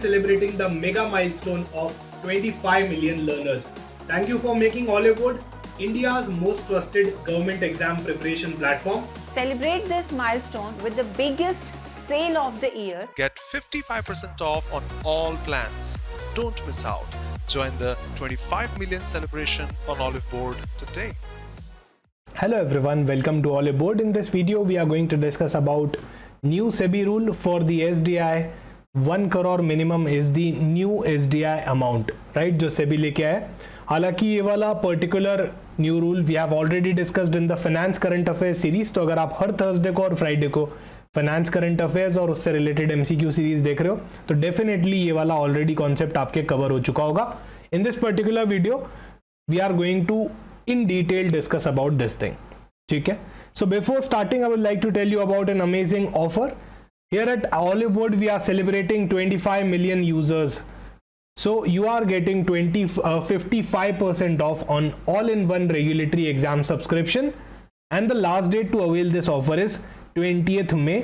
celebrating the mega milestone of 25 million learners. Thank you for making Olive India's most trusted government exam preparation platform. Celebrate this milestone with the biggest sale of the year. Get 55% off on all plans. Don't miss out. Join the 25 million celebration on Olive Board today. Hello everyone, welcome to Olive Board. In this video, we are going to discuss about new SEBI rule for the SDI. 1 crore minimum is the new SDI amount, right? जो SEBI लेके आया है. हालांकि ये वाला particular new rule we have already discussed in the finance current affairs series. तो अगर आप हर थर्सडे को और फ्राइडे को फाइनेंस करंट अफेयर्स और उससे रिलेटेड एमसीक्यू सीरीज देख रहे हो तो डेफिनेटली ये वाला ऑलरेडी कॉन्सेप्ट आपके कवर हो चुका होगा. In this particular video we are going to in detail discuss about this thing. ठीक है. So before starting I would like to tell you about an amazing offer. Here at Olive Board we are celebrating 25 million users. So you are getting 55% off on all-in-one regulatory exam subscription and the last date to avail this offer is 20th May.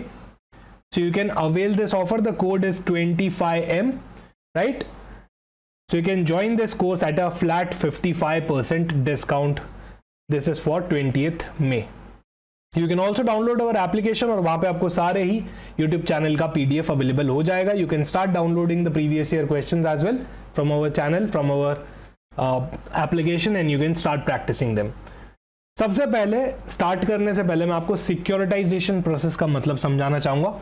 So you can avail this offer. The code is 25M, right? So you can join this course at a flat 55% discount. This is for 20th May. You can also download our application और वहाँ पे आपको सारे ही YouTube channel का PDF available हो जाएगा. You can start downloading the previous year questions as well from our channel, from our application and you can start practicing them. सबसे पहले start करने से पहले मैं आपको securitization process का मतलब समझाना चाहूँगा.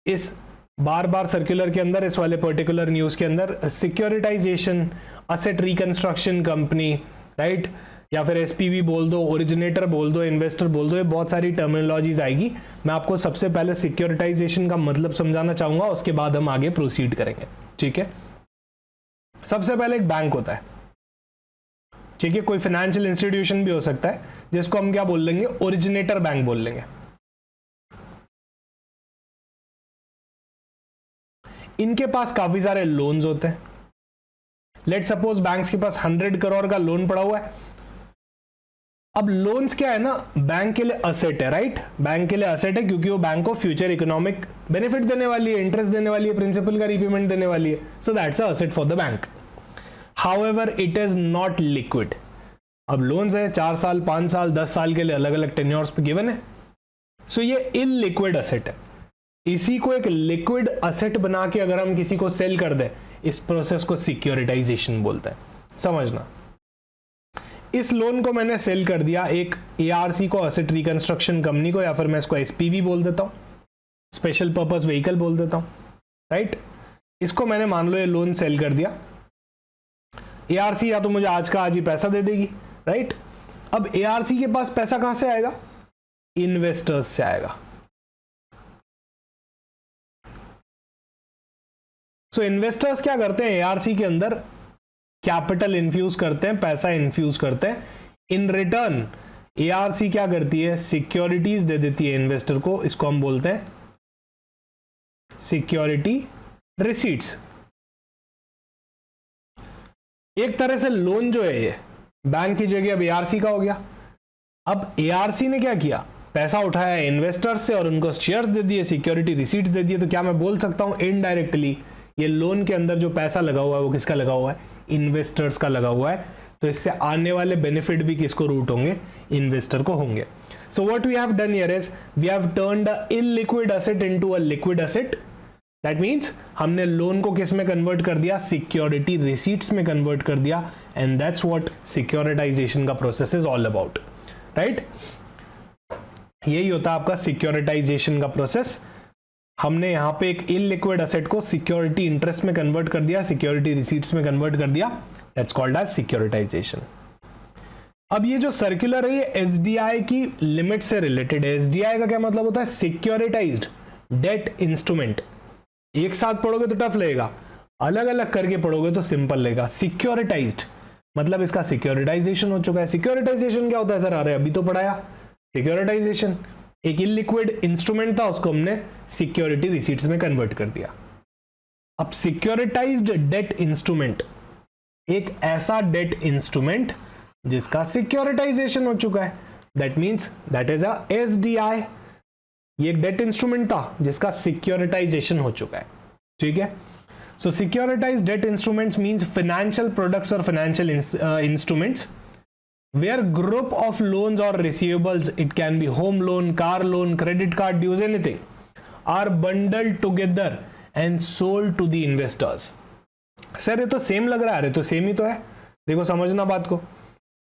इस बार बार सर्कुलर के अंदर इस वाले पर्टिकुलर न्यूज के अंदर securitization, asset reconstruction company, right, या फिर एसपीवी बोल दो, ओरिजिनेटर बोल दो, इन्वेस्टर बोल दो, ये बहुत सारी टर्मिनोलॉजीज आएगी. मैं आपको सबसे पहले सिक्योरिटाइजेशन का मतलब समझाना चाहूंगा, उसके बाद हम आगे प्रोसीड करेंगे. ठीक है. सबसे पहले एक बैंक होता है. ठीक है. कोई फाइनेंशियल इंस्टीट्यूशन भी हो सकता है जिसको हम क्या बोल लेंगे, ओरिजिनेटर बैंक बोल लेंगे. इनके पास काफी सारे लोन्स होते हैं. लेट सपोज बैंक्स के पास 100 करोड़ का लोन पड़ा हुआ है. अब लोन्स क्या है ना, बैंक के लिए असेट है, राइट. बैंक के लिए असेट है क्योंकि वो बैंक को फ्यूचर इकोनॉमिक बेनिफिट देने वाली है, इंटरेस्ट देने वाली है, प्रिंसिपल का रीपेमेंट देने वाली है. So that's a asset for the bank. However it is not liquid. अब लोन्स है 4 साल, 5 साल, 10 साल के लिए अलग अलग टेन्योर्स पे गिवन है. सो ये इनलिक्विड असेट है. इसी को एक लिक्विड असेट बना के अगर हम किसी को सेल कर दें, इस प्रोसेस को सिक्योरिटाइजेशन बोलते हैं. समझना, इस लोन को मैंने सेल कर दिया एक एआरसी को, असेट रिकंस्ट्रक्शन कंपनी को, या फिर मैं इसको एसपीवी बोल देता हूं, स्पेशल पर्पस व्हीकल बोल देता हूं, राइट. इसको मैंने मान लो ये लोन सेल कर दिया. एआरसी या तो मुझे आज का आज ही पैसा दे देगी, राइट. अब एआरसी के पास पैसा कहां से आएगा, इन्वेस्टर्स से आएगा. सो इन्वेस्टर्स क्या करते हैं, एआरसी के अंदर कैपिटल इन्फ्यूज करते हैं, पैसा इन्फ्यूज करते हैं. इन रिटर्न एआरसी क्या करती है, सिक्योरिटीज दे देती है इन्वेस्टर को. इसको हम बोलते हैं सिक्योरिटी रिसीट्स. एक तरह से लोन जो है ये बैंक की जगह अब एआरसी का हो गया. अब एआरसी ने क्या किया, पैसा उठाया इन्वेस्टर्स से और उनको शेयर्स दे दिए, सिक्योरिटी रिसीट्स दे दिए. तो क्या मैं बोल सकता हूं इनडायरेक्टली ये लोन के अंदर जो पैसा लगा हुआ है वो किसका लगा हुआ है, इन्वेस्टर्स का लगा हुआ है. तो इससे आने वाले बेनिफिट भी किसको रूट होंगे, इन्वेस्टर को होंगे. So what we have done here is we have turned a illiquid asset into a liquid asset. That means हमने लोन को किस में कन्वर्ट कर दिया, सिक्योरिटी रिसीट्स में कन्वर्ट कर दिया. एंड दैट्स व्हाट सिक्योरिटाइजेशन का process is all about, right. यही होता है आपका सिक्योरिटाइजेशन का प्रोसेस. हमने यहां पे एक इलिक्विड असेट को सिक्योरिटी इंटरेस्ट में कन्वर्ट कर दिया, सिक्योरिटी रिसीट्स में कन्वर्ट कर दिया. That's called as securitization. अब ये जो सर्कुलर है ये एसडीआई की लिमिट से रिलेटेड है. एसडीआई का क्या मतलब होता है, सिक्योरिटाइज्ड डेट इंस्ट्रूमेंट. एक साथ पढ़ोगे तो टफ लगेगा, अलग अलग करके पढ़ोगे तो सिंपल लगेगा. सिक्योरिटाइज्ड मतलब इसका सिक्योरिटाइजेशन हो चुका है. सिक्योरिटाइजेशन क्या होता है सर, अरे अभी तो पढ़ाया. सिक्योरिटाइजेशन एक इलिक्विड इंस्ट्रूमेंट था, उसको हमने सिक्योरिटी रिसीट्स में कन्वर्ट कर दिया. अब सिक्योरिटाइज्ड डेट इंस्ट्रूमेंट एक ऐसा डेट इंस्ट्रूमेंट जिसका सिक्योरिटाइजेशन हो चुका है. That means that is a SDI. ये एक डेट इंस्ट्रूमेंट था जिसका सिक्योरिटाइजेशन हो चुका है. ठीक है. So securitized debt instruments means financial products or financial instruments where group of loans or receivables, it can be home loan, car loan, credit card dues, anything, are bundled together and sold to the investors. Sir ये तो same लग रहा है, तो same ही तो है. देखो समझना बात को.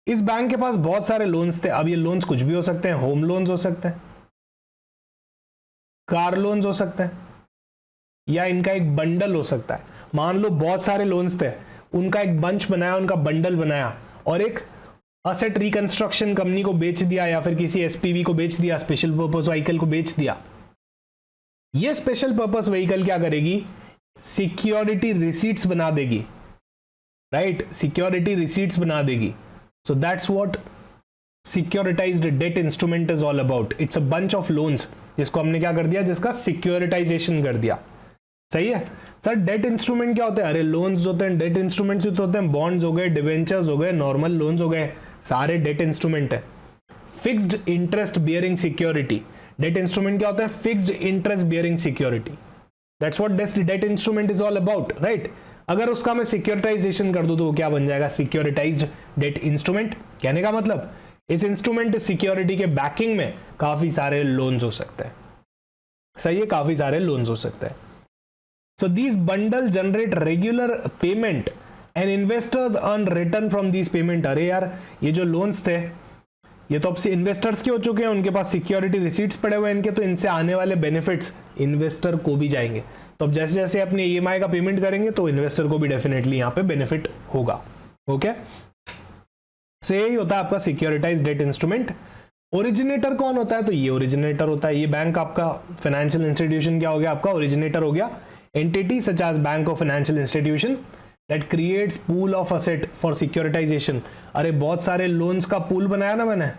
इस बैंक के पास बहुत सारे लोन्स थे. अब ये लोन्स कुछ भी हो सकते हैं. होम लोन्स हो सकते हैं, कार लोन्स हो सकते हैं, या इनका एक बंडल हो सकता है. मान लो बहुत सारे लोन्स थे, उनका एक बंच बनाया, उनका बंडल बनाया और एक असेट रिकंस्ट्रक्शन कंपनी को बेच दिया या फिर किसी एसपीवी को बेच दिया, स्पेशल पर्पस व्हीकल को बेच दिया. ये स्पेशल पर्पस व्हीकल क्या करेगी? सिक्योरिटी रिसीट्स बना देगी, राइट? सिक्योरिटी रिसीट्स बना देगी. So that's what सिक्योरिटाइज्ड debt instrument is all about. It's a bunch of loans जिसको हमने क्या कर दिया, जिसका सिक्योरिटाइजेशन कर दिया. सही है सर. डेट इंस्ट्रूमेंट क्या होते हैं? अरे लोन्स होते हैं, डेट इंस्ट्रूमेंट्स तो होते हैं, बॉन्ड्स हो गए, डिवेंचर्स हो गए, नॉर्मल लोन्स हो गए, सारे डेट इंस्ट्रूमेंट है. Fixed interest bearing security. Debt instrument क्या होता है? Fixed interest bearing security. That's what debt instrument is all about, right? अगर उसका मैं सिक्योरिटाइजेशन कर दूं तो वो क्या बन जाएगा? सिक्योरिटाइज्ड डेट इंस्ट्रूमेंट. कहने का मतलब इस इंस्ट्रूमेंट सिक्योरिटी के बैकिंग में काफी सारे लोन्स हो सकते हैं. सही है, काफी सारे लोन्स हो सकते हैं. So these bundle generate regular payment and investors earn return from these payment. अरे यार ये जो लोन्स थे ये तो अब से इन्वेस्टर्स के हो चुके हैं, उनके पास सिक्योरिटी रिसीट्स पड़े हुए हैं इनके, तो इनसे आने वाले बेनिफिट्स इन्वेस्टर को भी जाएंगे. तो अब जैसे जैसे अपने ईएमआई का पेमेंट करेंगे तो इन्वेस्टर को भी डेफिनेटली यहाँ पे बेनिफिट होगा. ओके, सो यही होता है आपका सिक्योरिटाइज डेट इंस्ट्रूमेंट. ओरिजिनेटर कौन होता है? तो ये ओरिजिनेटर होता है. ये बैंक आपका फाइनेंशियल इंस्टीट्यूशन क्या हो गया? आपका ओरिजिनेटर हो गया. Entity such as bank or financial institution that creates pool of asset for securitization. अरे बहुत सारे लोन्स का पूल बनाया ना मैंने,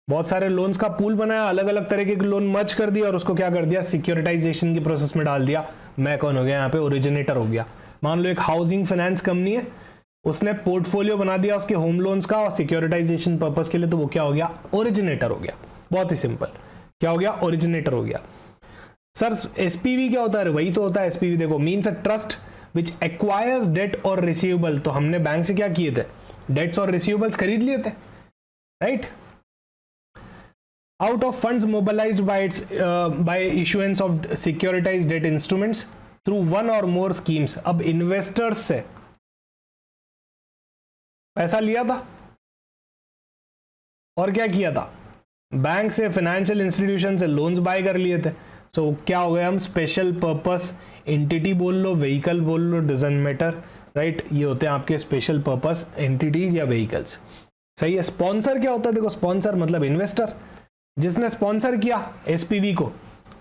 बहुत सारे लोन्स का पूल बनाया, अलग अलग तरीके के लोन मर्ज कर दिया और उसको क्या कर दिया? सिक्योरिटाइजेशन की प्रोसेस में डाल दिया. मैं कौन हो गया यहाँ पे? ओरिजिनेटर हो गया. मान लो एक हाउसिंग फाइनेंस कंपनी है, उसने पोर्टफोलियो बना दिया उसके होम लोन्स का और सिक्योरिटाइजेशन पर्पस के लिए, तो वो क्या हो गया? ओरिजिनेटर हो गया. बहुत ही सिंपल. क्या हो गया? ओरिजिनेटर हो गया. सर एसपीवी क्या होता है? वही तो होता है एसपीवी. देखो, means a trust which acquires debt और रिसीवेबल. तो हमने बैंक से क्या किए थे? डेट्स और रिसीवेबल्स खरीद लिए थे, right? Out of funds mobilized by issuance of सिक्योरिटाइज्ड debt instruments through one or more schemes. अब इन्वेस्टर्स से पैसा लिया था और क्या किया था? बैंक से, फाइनेंशियल इंस्टीट्यूशन से लोन्स बाय कर लिए थे. सो क्या हो गया? हम स्पेशल पर्पस एंटिटी बोल लो, व्हीकल बोल लो, डजंट मैटर, राइट? ये होते हैं आपके स्पेशल पर्पस एंटिटीज या व्हीकल्स. सही है. स्पॉन्सर क्या होता है? देखो, स्पॉन्सर मतलब इन्वेस्टर. जिसने स्पॉन्सर किया एसपीवी को,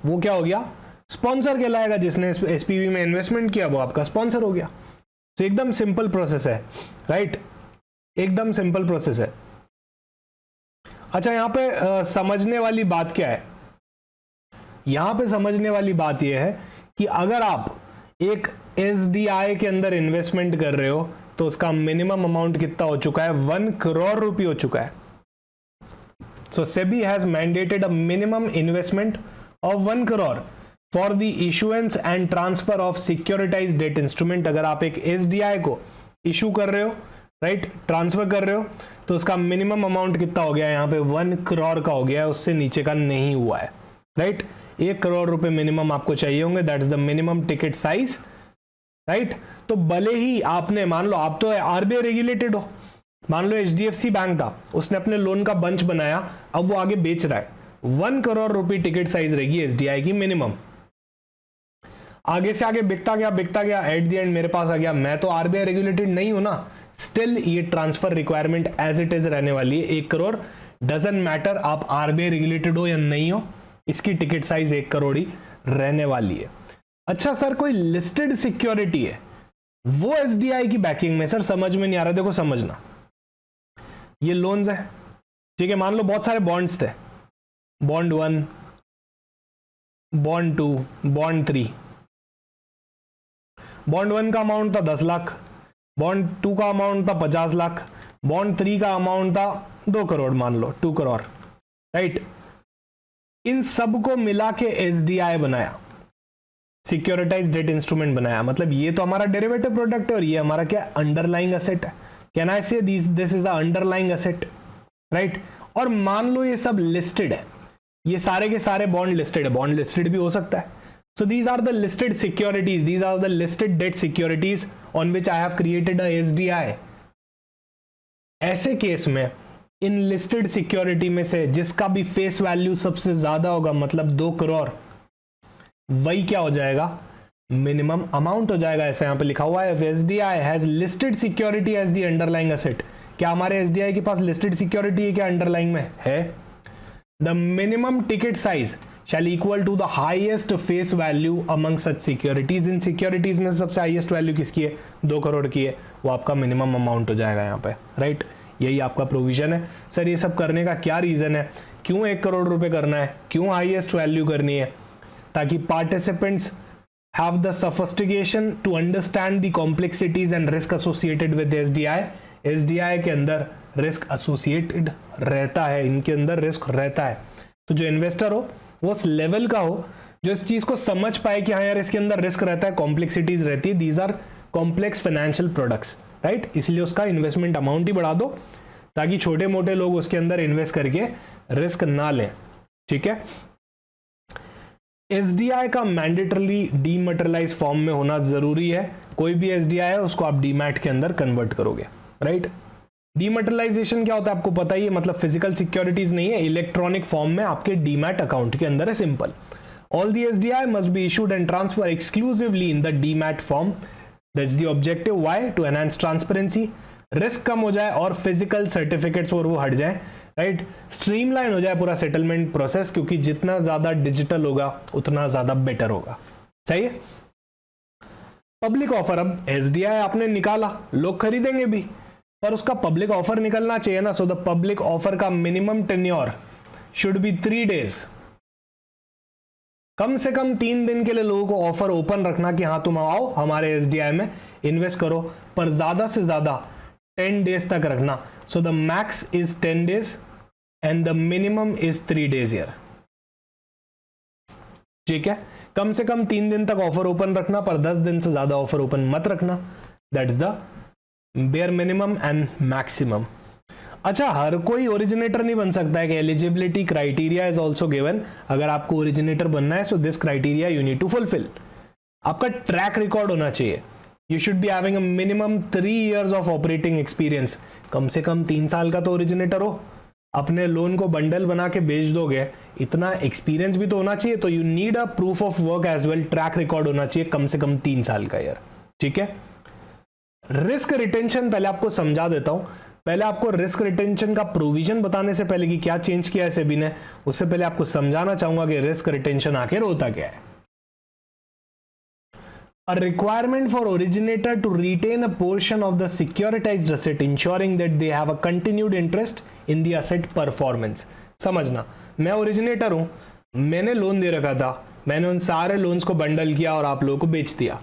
वो क्या हो गया? स्पॉन्सर कहलाएगा. जिसने एसपीवी में इन्वेस्टमेंट किया वो आपका स्पॉन्सर हो गया. तो एकदम सिंपल प्रोसेस है, राइट? एकदम सिंपल प्रोसेस है. अच्छा, यहां पे समझने वाली बात क्या है? यहां पे समझने वाली बात यह है कि अगर आप एक एसडीआई के अंदर इन्वेस्टमेंट कर रहे हो तो उसका मिनिमम अमाउंट कितना हो चुका है? 1 करोड़ रुपए हो चुका है. So SEBI has mandated a minimum investment of 1 crore for the issuance and transfer of सिक्योरिटाइज्ड debt instrument. अगर आप एक एसडीआई को इशू कर रहे हो, राइट, ट्रांसफर कर रहे हो, तो उसका मिनिमम अमाउंट कितना हो गया? यहाँ पे 1 करोड़ का हो गया है, उससे नीचे का नहीं हुआ है, राइट? 1 करोड़ रुपए मिनिमम आपको चाहिए होंगे. That is the minimum ticket size, right? तो भले ही आपने, मान लो आप तो आरबीआई रेगुलेटेड हो, मान लो एचडीएफसी बैंक था, उसने अपने लोन का बंच बनाया, अब वो आगे बेच रहा है, 1 करोड़ रुपए टिकट साइज रहेगी एसडीआई की मिनिमम. आगे से आगे बिकता गया, एट द एंड मेरे पास आ गया, मैं तो आरबीआई रेगुलेटेड नहीं हूं ना, स्टिल ये transfer requirement as it is रहने वाली है. 1 करोड़, डजंट मैटर आप आरबीआई रेगुलेटेड हो या नहीं हो, इसकी टिकट साइज 1 करोड़ ही रहने वाली है. अच्छा सर, कोई लिस्टेड सिक्योरिटी है वो एसडीआई की बैकिंग में? सर समझ में नहीं आ रहा. देखो समझना, ये लोन्स है, ठीक है? मान लो बहुत सारे बॉन्ड्स थे, बॉन्ड 1, बॉन्ड 2, बॉन्ड 3. बॉन्ड 1 का अमाउंट था 10 लाख, बॉन्ड 2 का अमाउंट था 50 लाख, बॉन्ड 3 का अमाउंट था 2 करोड़, मान लो 2 करोड़, राइट? इन सब को मिला के एसडीआई बनाया. सिक्योरिटाइज डेट इंस्ट्रूमेंट बनाया, मतलब ये तो हमारा डेरिवेटिव प्रोडक्ट है और ये हमारा क्या अंडरलाइंग एसेट है। कैन आई से this is a underlying asset, right. और मान लो ये सब लिस्टेड है, ये सारे के सारे बॉन्ड लिस्टेड है, बॉन्ड लिस्टेड भी हो सकता है। So these are the listed securities, these are the listed debt securities on which I have created a SDI. ऐसे केस में इन लिस्टेड सिक्योरिटी में से जिसका भी फेस वैल्यू सबसे ज्यादा होगा, मतलब 2 करोड़, वही क्या हो जाएगा, मिनिमम अमाउंट हो जाएगा। ऐसे यहां पे लिखा हुआ है SDI has listed security as the underlying asset. क्या हमारे एसडीआई के पास लिस्टेड सिक्योरिटी है क्या अंडरलाइंग में है? The minimum ticket size shall equal to the highest face value among such securities. इन सिक्योरिटीज में सबसे हाईएस्ट वैल्यू किसकी है, 2 करोड़ की है, वो आपका मिनिमम अमाउंट हो जाएगा यहाँ पे, राइट। यही आपका प्रोविजन है। सर ये सब करने का क्या रीजन है, क्यों 1 करोड़ रुपए करना है, क्यों हाईएस्ट वैल्यू करनी है? ताकि participants have the sophistication to understand the complexities and risk associated with SDI। SDI के अंदर रिस्क एसोसिएटेड रहता है, इनके अंदर रिस्क रहता है। तो जो इन्वेस्टर हो वो उस लेवल का हो जो इस चीज को समझ पाए कि हाँ यार इसके अंदर रिस्क रहता है, कॉम्प्लेक्सिटीज रहती है, these are complex financial products, right. इसलिए उसका इन्वेस्टमेंट अमाउंट ही बढ़ा दो ताकि छोटे मोटे लोग उसके अंदर इन्वेस्ट करके रिस्क ना लें, ठीक है। एसडीआई का मैंडेटरली डीमटेरियलाइज फॉर्म में होना जरूरी है। कोई भी एसडीआई है उसको आप डीमैट के अंदर कन्वर्ट करोगे, राइट। डीमटेरियलाइजेशन क्या होता है आपको पता ही है, मतलब फिजिकल सिक्योरिटीज नहीं है, इलेक्ट्रॉनिक फॉर्म में आपके डीमैट अकाउंट के अंदर है, simple. All the SDI must be issued and transfer exclusively in the demat form. That's the objective, why? To enhance transparency, risk कम हो जाए और फिजिकल सर्टिफिकेट्स और वो हट जाए, राइट। स्ट्रीमलाइन हो जाए पूरा सेटलमेंट प्रोसेस, क्योंकि जितना ज्यादा डिजिटल होगा उतना ज्यादा बेटर होगा, सही है। पब्लिक ऑफर, अब एसडीआई आपने निकाला, लोग खरीदेंगे भी, पर उसका पब्लिक ऑफर निकलना चाहिए ना। सो द पब्लिक ऑफर का minimum tenure should be 3 days. कम से कम 3 दिन के लिए लोगों को ऑफर ओपन रखना कि हाँ तुम आओ हमारे एसडीआई में इन्वेस्ट करो, पर ज्यादा से ज्यादा 10 डेज तक रखना। So the max is 10 days and the minimum is 3 days year, ठीक है। कम से कम 3 दिन तक ऑफर ओपन रखना, पर 10 दिन से ज्यादा ऑफर ओपन मत रखना। That's the bare minimum and maximum. अच्छा, हर कोई ओरिजिनेटर नहीं बन सकता है कि eligibility criteria is also given. अगर आपको ओरिजिनेटर बनना है so this criteria you need to fulfil. आपका ट्रैक रिकॉर्ड होना चाहिए, you should be having a minimum 3 years of operating experience. कम से कम 3 साल का तो ओरिजिनेटर हो, अपने लोन को बंडल बना के बेच दोगे, इतना एक्सपीरियंस भी तो होना चाहिए। तो you need a proof of work as well, track record होना चाहिए कम से कम 3 साल का यार, ठीक है। रिस्क रिटेंशन पहले आपको समझा देता हूं। पहले आपको रिस्क रिटेंशन का प्रोविजन बताने से पहले कि क्या चेंज किया है सेबी ने, उससे पहले आपको समझाना चाहूंगा कि रिस्क रिटेंशन आखिर होता क्या है। A requirement for originator to retain a portion of the securitized asset, ensuring that they have a continued interest in the asset performance। समझना, मैं ओरिजिनेटर हूं, मैंने लोन दे रखा था, मैंने उन सारे लोन्स को बंडल किया और आप लोगों को बेच दिया।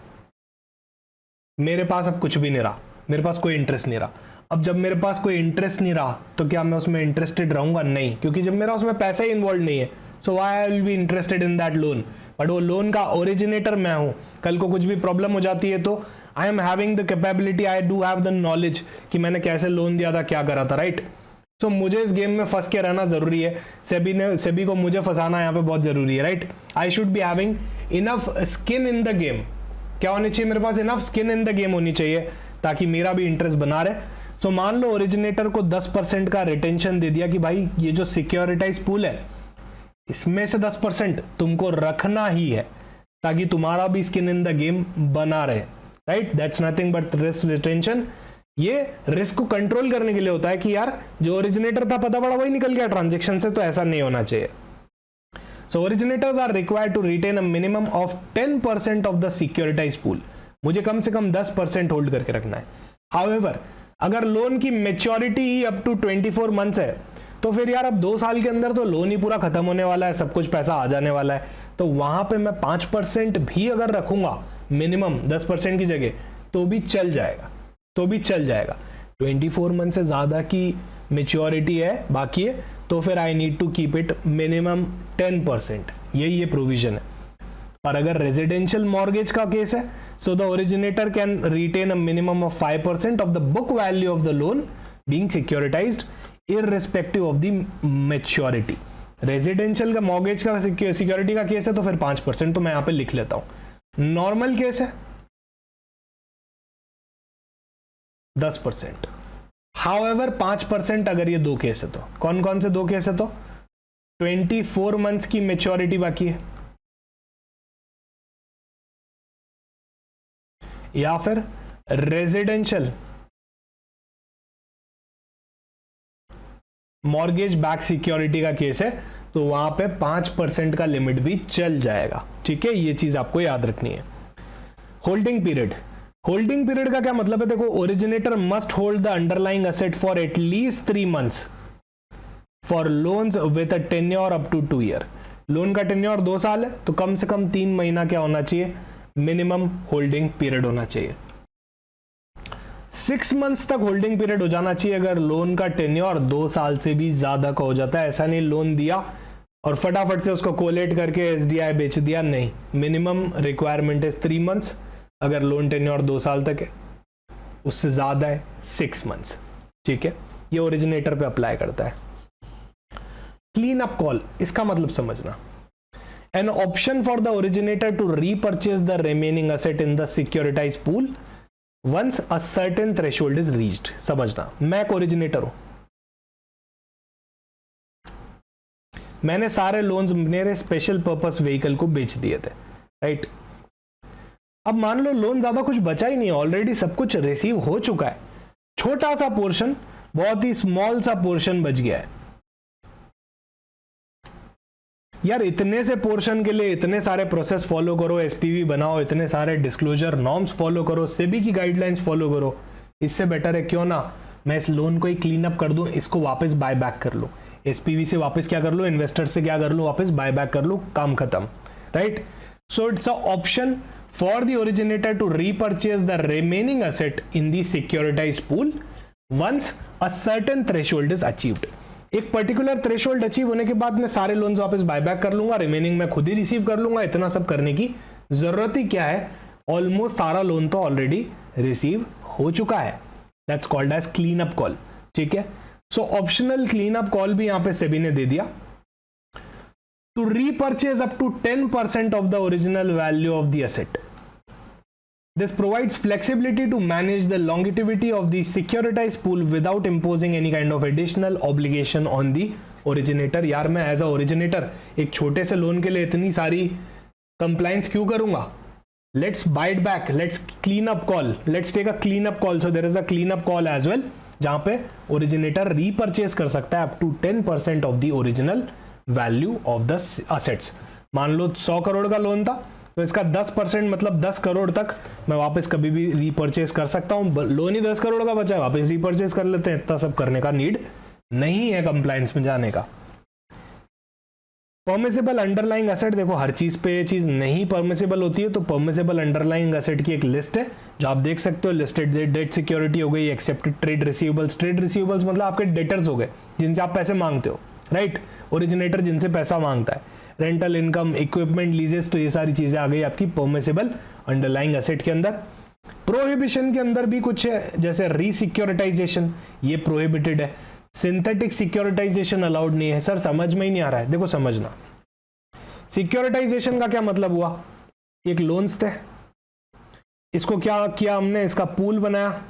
मेरे पास अब कुछ भी नहीं रहा, मेरे पास कोई इंटरेस्ट नहीं रहा। अब जब मेरे पास कोई इंटरेस्ट नहीं रहा तो क्या मैं उसमें इंटरेस्टेड रहूंगा? नहीं, क्योंकि जब मेरा उसमें पैसा ही इन्वॉल्व नहीं है, so I will be interested in that loan. But वो लोन का ओरिजिनेटर मैं हूं, कल को कुछ भी प्रॉब्लम हो जाती है तो I am having the capability, I do have the knowledge कि मैंने कैसे लोन दिया था, क्या करा था, राइट। सो मुझे इस गेम में फंस के रहना जरूरी है, सेबी को मुझे फंसाना यहाँ पे बहुत जरूरी है, right. I should be having enough skin in the game. क्या होनी चाहिए मेरे पास? Enough skin in the game होनी चाहिए ताकि मेरा भी इंटरेस्ट बना रहे। सो मान लो ओरिजिनेटर को 10% का रिटेंशन दे दिया कि भाई ये जो सिक्योरिटाइज पूल है इसमें से 10% तुमको रखना ही है ताकि तुम्हारा भी स्किन इन द गेम बना रहे, right. That's nothing but risk retention. ये रिस्क को कंट्रोल करने के लिए होता है कि यार जो ओरिजिनेटर था पता पड़ा वही निकल गया ट्रांजेक्शन से, तो ऐसा नहीं होना चाहिए। So originators are required to retain a minimum of 10% of the securitise pool. मुझे कम से कम 10% होल्ड करके रखना है। हाउएवर, अगर लोन की मेच्योरिटी ही अप टू 24 मंथ्स है तो फिर यार अब 2 साल के अंदर तो लोन ही पूरा खत्म होने वाला है, सब कुछ पैसा आ जाने वाला है, तो वहां पे मैं 5% भी अगर रखूंगा मिनिमम 10% की जगह तो भी चल जाएगा, 24 मंथ से ज्यादा की मेच्योरिटी है बाकी है तो फिर I need to keep it minimum 10%। यही ये प्रोविजन है। पर अगर रेजिडेंशियल मॉर्गेज का केस है, so the originator can retain a minimum of 5% of the book value of the loan being securitized irrespective of the maturity. Residential का mortgage का security का केस है तो फिर 5%, तो मैं यहां पे लिख लेता हूं। नॉर्मल केस है 10%। हाउएवर 5% अगर ये दो केस है तो कौन कौन से दो केस है? तो 24 मंथ्स की मैच्योरिटी बाकी है, या फिर रेजिडेंशियल मॉर्गेज बैक सिक्योरिटी का केस है, तो वहां पे 5% का लिमिट भी चल जाएगा। ठीक है, ये चीज आपको याद रखनी है। होल्डिंग पीरियड, होल्डिंग पीरियड का क्या मतलब है? देखो, originator must hold the underlying asset for at least 3 months for loans with a tenure up to 2 year. Loan का टेन्योर 2 साल है तो कम से कम 3 महीना क्या होना चाहिए? मिनिमम होल्डिंग पीरियड होना चाहिए। 6 मंथ्स तक होल्डिंग पीरियड हो जाना चाहिए अगर लोन का टेन्योर 2 साल से भी ज्यादा का हो जाता है। ऐसा नहीं लोन दिया और फटाफट से उसको कोलेट करके एसडीआई बेच दिया, नहीं। मिनिमम रिक्वायरमेंट इज 3 मंथ्स अगर लोन टेन्योर 2 साल तक है, उससे ज्यादा है 6 मंथ्स। ठीक है, ये ओरिजिनेटर पे अप्लाई करता है। क्लीन अप कॉल, इसका मतलब समझना, an option for the originator to repurchase the remaining asset in the securitise pool once a certain threshold is reached. समझना, मैं एक ओरिजिनेटर हूं, मैंने सारे लोन्स मेरे स्पेशल पर्पस व्हीकल को बेच दिए थे, राइट। अब मान लो लोन ज्यादा कुछ बचा ही नहीं, ऑलरेडी सब कुछ रिसीव हो चुका है, छोटा सा पोर्शन, बहुत ही स्मॉल सा पोर्शन बच गया है। यार इतने से पोर्शन के लिए इतने सारे प्रोसेस फॉलो करो, एसपीवी बनाओ, इतने सारे डिस्क्लोजर नॉर्म्स फॉलो करो, सेबी की गाइडलाइंस फॉलो करो, इससे बेटर है क्यों ना मैं इस लोन को ही क्लीन अप कर दूं, इसको वापस बाय बैक कर लूं, एसपीवी से वापस क्या कर लूं, इन्वेस्टर से क्या कर लूं, वापस बाय बैक कर लूं, काम खत्म, right. So it's a option for the originator to repurchase the remaining asset in the securitized pool once a certain threshold is achieved. एक पर्टिकुलर थ्रेशोल्ड अचीव होने के बाद मैं सारे लोन्स वापस बायबैक कर लूंगा, रिमेनिंग मैं खुद ही रिसीव कर लूंगा। इतना सब करने की जरूरत ही क्या है, ऑलमोस्ट सारा लोन तो ऑलरेडी रिसीव हो चुका है। That's called as clean up call. ठीक है, सो ऑप्शनल क्लीन अप कॉल भी यहां पे सेबी ने दे दिया, to repurchase up to 10% of the original value of the asset. This provides flexibility to manage the longevity of the securitized pool without imposing any kind of additional obligation on the originator। यार मैं as a originator एक छोटे से loan के लिए इतनी सारी compliance क्यों करूंगा? Let's bite back, let's clean up call, let's take a clean up call. So there is a clean up call as well, जहां पे ओरिजिनेटर रीपर्चेज कर सकता है up to 10% of the original value of the assets. मान लो 100 करोड़ का loan था, तो इसका 10% मतलब 10 करोड़ तक मैं वापस कभी भी रीपर्चेज कर सकता हूं। लोन ही 10 करोड़ का बचा है, वापस रीपर्चेज कर लेते हैं, इतना सब करने का नीड नहीं है कंप्लायंस में जाने का। परमिसिबल अंडरलाइंग एसेट, देखो हर चीज पे ये चीज नहीं परमिसिबल होती है, तो परमिसिबल अंडरलाइंग एसेट की एक लिस्ट है जो आप देख सकते हो। लिस्टेड डेट सिक्योरिटी हो गई, accepted trade receivables. Trade receivables मतलब आपके डेटर्स हो गए जिनसे आप पैसे मांगते हो, राइट। ओरिजिनेटर जिनसे पैसा मांगता है, रेंटल इनकम, इक्विपमेंट लीजेस, तो ये सारी चीजें आ गई आपकी परमिसिबल अंडरलाइंग एसेट के अंदर। प्रोहिबिशन के अंदर भी कुछ है, जैसे रीसिक्योरिटाइजेशन, ये प्रोहिबिटेड है। सिंथेटिक सिक्योरिटाइजेशन अलाउड नहीं है। सर समझ में ही नहीं आ रहा है, देखो समझना, सिक्योरिटाइजेशन का क्या मतलब हुआ? एक लोन्स थे, इसको क्या किया हमने, इसका पूल बनाया,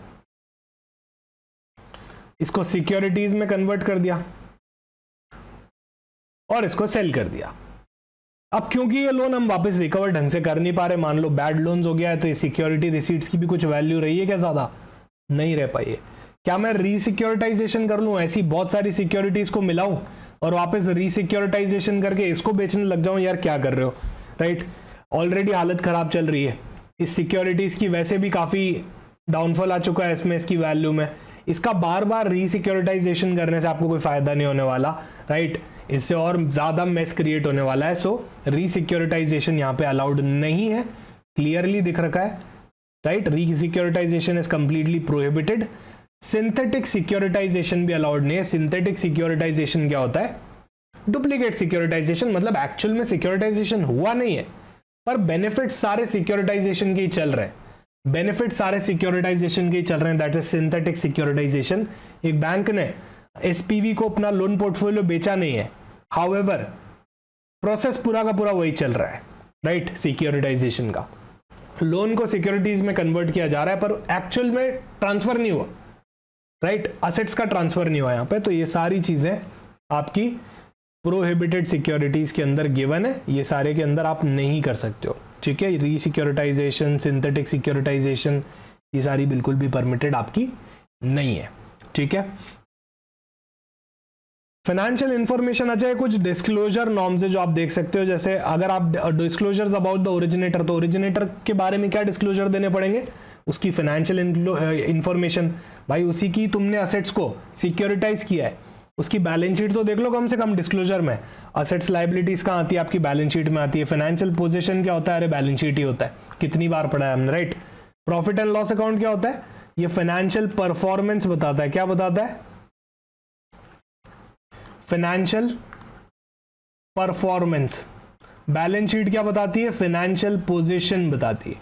इसको सिक्योरिटीज में कन्वर्ट कर दिया और इसको सेल कर दिया। अब क्योंकि ये लोन हम वापस रिकवर ढंग से कर नहीं पा रहे, मान लो बैड लोन्स हो गया है, तो ये सिक्योरिटी रिसीट्स की भी कुछ वैल्यू रही है क्या? ज्यादा नहीं रह पाई है। क्या मैं रीसिक्योरिटाइजेशन कर लूं, ऐसी बहुत सारी सिक्योरिटीज को मिलाऊं और वापस रीसिक्योरिटाइजेशन करके इसको बेचने लग जाऊं? यार क्या कर रहे हो, राइट। ऑलरेडी हालत खराब चल रही है, इस सिक्योरिटीज की वैसे भी काफी डाउनफॉल आ चुका है इसमें, इसकी वैल्यू में। इसका बार बार रीसिक्योरिटाइजेशन करने से आपको कोई फायदा नहीं होने वाला, राइट। इससे और ज्यादा मेस क्रिएट होने वाला है। सो रीसिक्योरिटाइजेशन यहाँ पे अलाउड नहीं है, क्लियरली दिख रखा है, right. Resecuritisation is completely prohibited. Synthetic securitisation भी अलाउड नहीं है। सिंथेटिक सिक्योरिटाइजेशन क्या होता है? डुप्लीकेट सिक्योरिटाइजेशन, मतलब एक्चुअल में सिक्योरिटाइजेशन हुआ नहीं है, पर बेनिफिट सारे सिक्योरिटाइजेशन के ही चल रहे हैं, बेनिफिट सारे सिक्योरिटाइजेशन के ही चल रहे हैं, दैट इज सिंथेटिक सिक्योरिटाइजेशन। एक बैंक ने एसपीवी को अपना लोन पोर्टफोलियो बेचा नहीं है, हाउएवर प्रोसेस पूरा का पूरा वही चल रहा है, राइट, सिक्योरिटाइजेशन का। लोन को सिक्योरिटीज में कन्वर्ट किया जा रहा है, पर एक्चुअल में ट्रांसफर नहीं हुआ, राइट, असेट्स का ट्रांसफर नहीं हुआ यहाँ पे। तो ये सारी चीजें आपकी प्रोहिबिटेड सिक्योरिटीज के अंदर गिवन है, ये सारे के अंदर आप नहीं कर सकते हो, ठीक है। रीसिक्योरिटाइजेशन, सिंथेटिक सिक्योरिटाइजेशन, ये सारी बिल्कुल भी परमिटेड आपकी नहीं है, ठीक है। फाइनेंशियल इंफॉर्मेशन, अच्छा है कुछ डिस्क्लोजर नॉर्म्स है जो आप देख सकते हो, जैसे अगर आप डिस्क्लोजर्स अबाउट द ओरिजिनेटर, तो ओरिजिनेटर के बारे में क्या डिस्क्लोजर देने पड़ेंगे, उसकी फाइनेंशियल इंफॉर्मेशन, भाई उसी की तुमने असेट्स को सिक्योरिटाइज किया है, उसकी बैलेंस शीट तो देख लो कम से कम डिस्क्लोजर में। असेट्स लायबिलिटीज कहाँ आती है, आपकी बैलेंस शीट में आती है। फाइनेंशियल पोजीशन क्या होता है, अरे बैलेंस शीट ही होता है, कितनी बार पढ़ा है हमने, right. Profit and loss account क्या होता है, ये फाइनेंशियल परफॉर्मेंस बताता है, क्या बताता है, फाइनेंशियल परफॉर्मेंस। बैलेंस शीट क्या बताती है, फाइनेंशियल पोजीशन बताती है,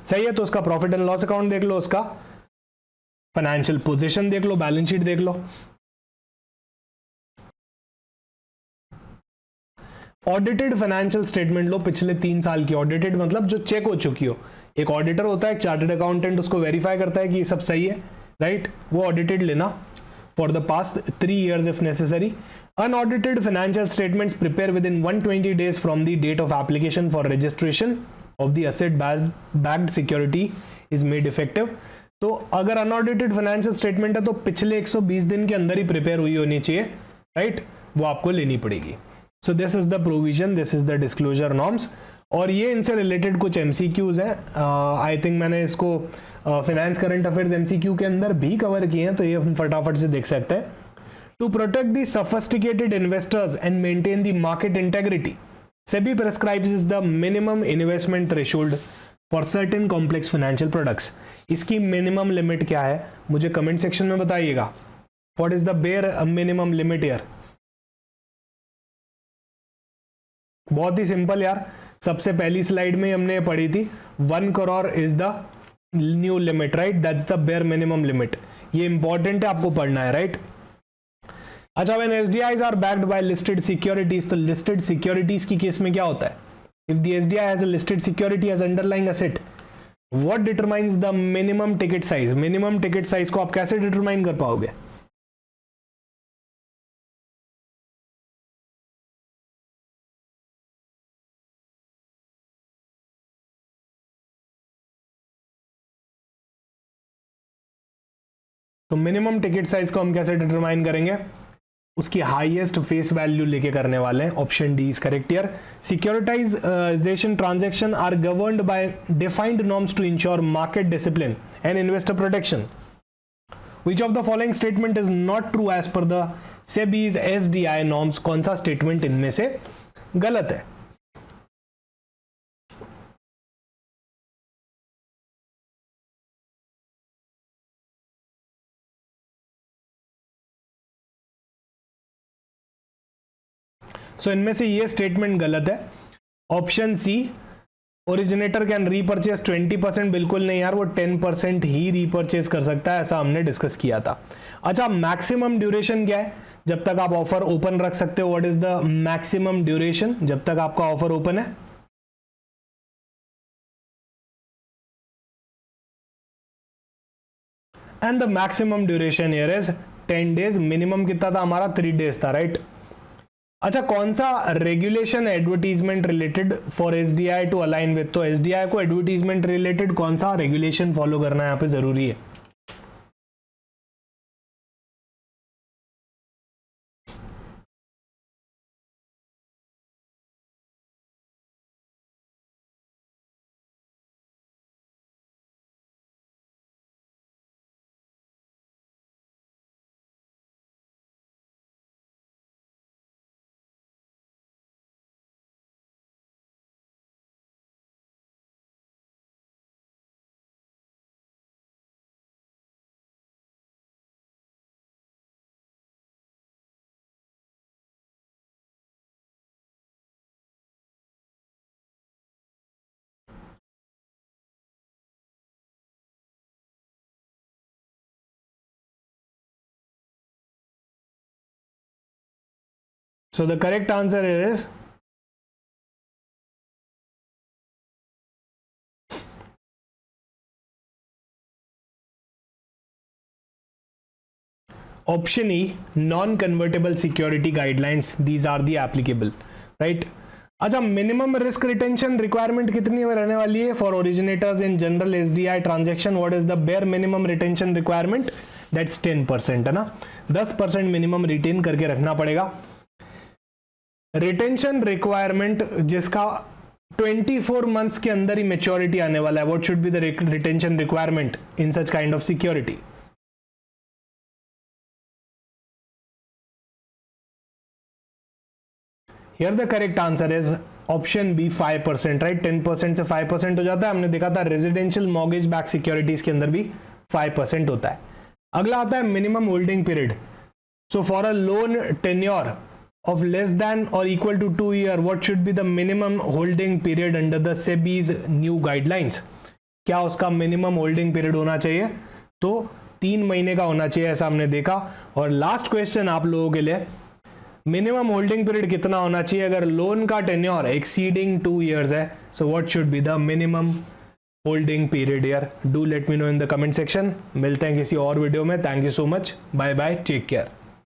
सही है। तो उसका प्रॉफिट एंड लॉस अकाउंट देख लो, उसका फाइनेंशियल पोजीशन देख लो, बैलेंस शीट देख लो। ऑडिटेड फाइनेंशियल स्टेटमेंट लो, पिछले 3 साल की, ऑडिटेड मतलब जो चेक हो चुकी हो। एक ऑडिटर होता है, एक चार्टर्ड अकाउंटेंट, उसको वेरीफाई करता है कि ये सब सही है, राइट, वो ऑडिटेड लेना for the past 3 years if necessary. Unaudited financial statements prepare within 120 days from the date of application for registration of the asset backed security is made effective. तो अगर अनऑडिटेड फाइनेंशियल स्टेटमेंट है तो पिछले 120 दिन के अंदर ही prepare हुई होनी चाहिए, राइट, वो आपको लेनी पड़ेगी। So this is the provision, this is the disclosure norms. और ये इनसे रिलेटेड कुछ एमसीक्यूज हैं, आई थिंक मैंने इसको फाइनेंस करंट अफेयर्स एमसीक्यू के अंदर भी कवर किए हैं, तो ये हम फटाफट से देख सकते हैं। To protect the sophisticated investors and maintain the market integrity, SEBI prescribes the minimum investment threshold for certain complex financial products. इसकी मिनिमम लिमिट क्या है, मुझे कमेंट सेक्शन में बताइएगा। What is the bare minimum limit यार? बहुत ही simple यार, सबसे पहली स्लाइड में हमने पढ़ी थी 1 crore is the new limit, right, that's the bare minimum limit. ये इंपॉर्टेंट है, आपको पढ़ना है, राइट। अच्छा, when SDIs are backed by listed securities, तो लिस्टेड सिक्योरिटीज की केस में क्या होता है, if the SDI has a listed security as underlying asset, what determines the minimum ticket size? Minimum ticket size को आप कैसे डिटरमाइन कर पाओगे? तो मिनिमम टिकट साइज को हम कैसे डिटरमाइन करेंगे? उसकी हाईएस्ट फेस वैल्यू लेके करने वाले हैं। Option D is correct here. Securitization transaction are governed by defined norms to ensure market discipline and investor protection. Which of the following statement is not true as per the SEBI's SDI norms? कौन सा statement इनमें से गलत है? सो इनमें से ये statement गलत है। Option C, originator can repurchase 20%, बिल्कुल नहीं यार, वो 10% ही रीपर्चेस कर सकता है, ऐसा हमने डिस्कस किया था। अच्छा, मैक्सिमम ड्यूरेशन क्या है जब तक आप ऑफर ओपन रख सकते हो? What is the maximum duration जब तक आपका ऑफर ओपन है? And the maximum duration here is 10 days। Minimum कितना था हमारा? 3 days था, राइट। अच्छा, कौन सा regulation advertisement related for SDI to align with? तो एसडीआई को एडवर्टीजमेंट रिलेटेड कौन सा रेगुलेशन फॉलो करना यहाँ पे जरूरी है? So the correct answer is option E, non-convertible security guidelines. These are the applicable, right? अच्छा, मिनिमम रिस्क रिटेंशन रिक्वायरमेंट कितनी रहने वाली है for originators in general SDI transaction? What is the bare minimum retention requirement? That's 10%, है ना? 10% minimum retain करके रखना पड़ेगा। रिटेंशन रिक्वायरमेंट जिसका 24 मंथ्स के अंदर ही मेच्योरिटी आने वाला है, what should be the retention requirement in such kind of security? Here the correct answer is option B, 5%, right? 10% से 5% हो जाता है। हमने देखा था रेजिडेंशियल मॉर्गेज बैक सिक्योरिटीज के अंदर भी 5% होता है। अगला आता है minimum holding period. So for a loan tenure of less than or equal to 2 years, what should be the minimum holding period under the SEBI's new guidelines? क्या उसका मिनिमम होल्डिंग पीरियड होना चाहिए? तो 3 महीने का होना चाहिए, ऐसा हमने देखा। और लास्ट क्वेश्चन आप लोगों के लिए, मिनिमम होल्डिंग पीरियड कितना होना चाहिए अगर लोन का टेन्योर एक्सीडिंग 2 years है? So what should be the minimum holding period year? Do let me know in the comment section. मिलते हैं किसी और वीडियो में। Thank you so much, bye bye, take care.